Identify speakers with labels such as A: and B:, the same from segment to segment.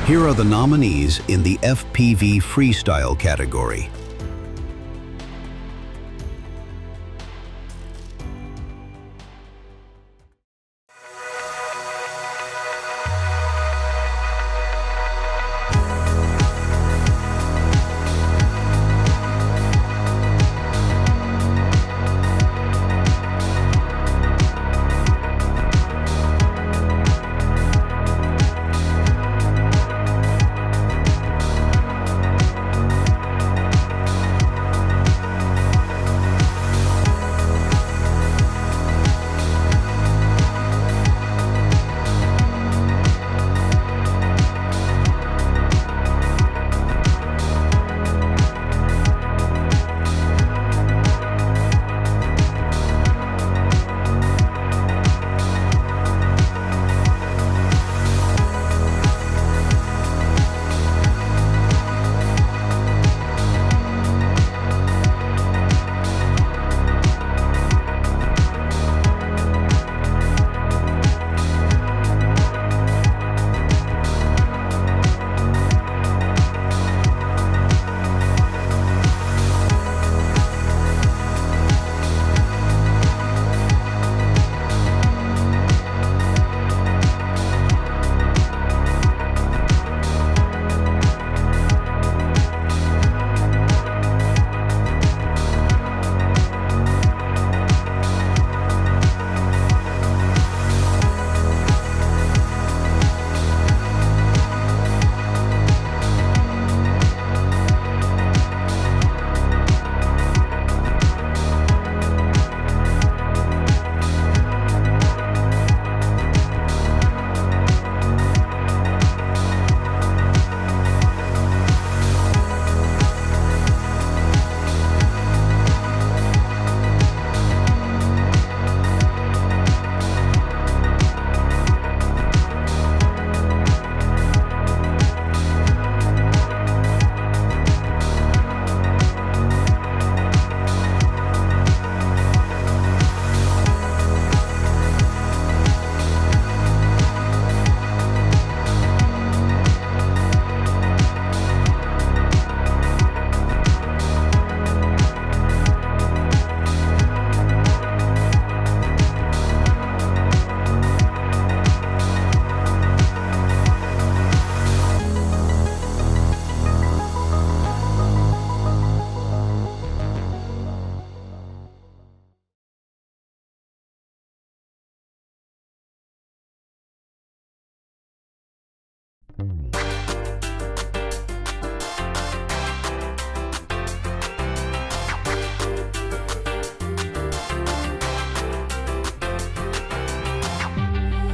A: Here are the nominees in the FPV Freestyle category.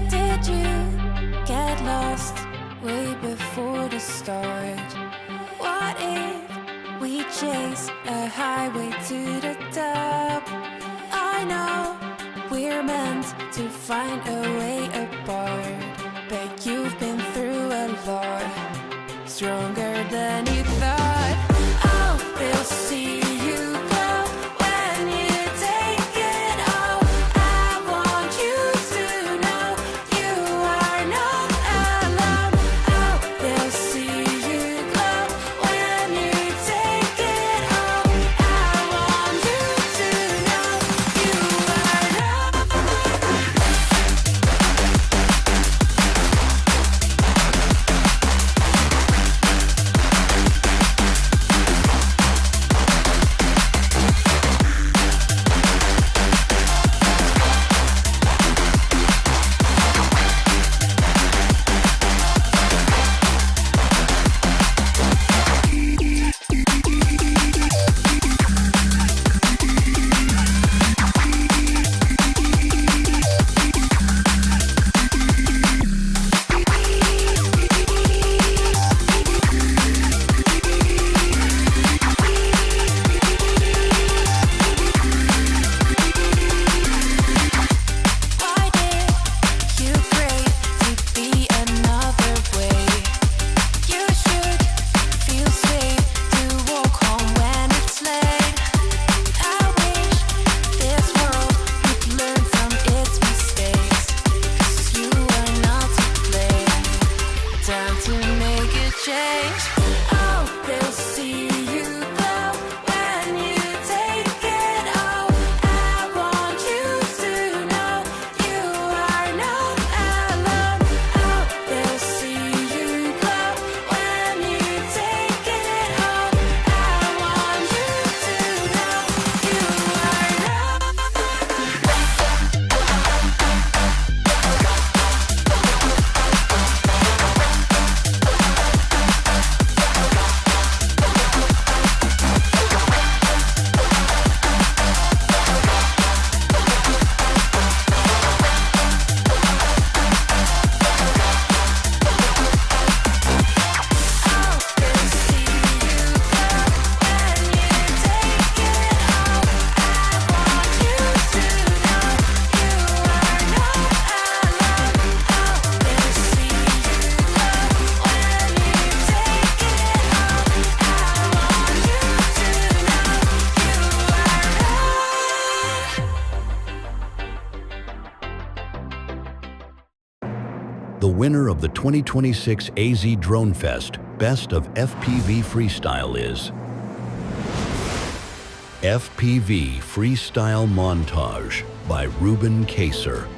B: Did you get lost way before the start? What if we chase a highway to the top? I know we're meant to find a way apart, but you've been through a lot, stronger than you thought. Oh, we'll see you glow when you take it all. I want you to know you are not alone. Oh, they'll see you glow when you take it all. I want you to know you are not.
A: The winner of the 2026 AZDroneFest Best of FPV Freestyle is FPV Freestyle Montage by Ruben Kaser.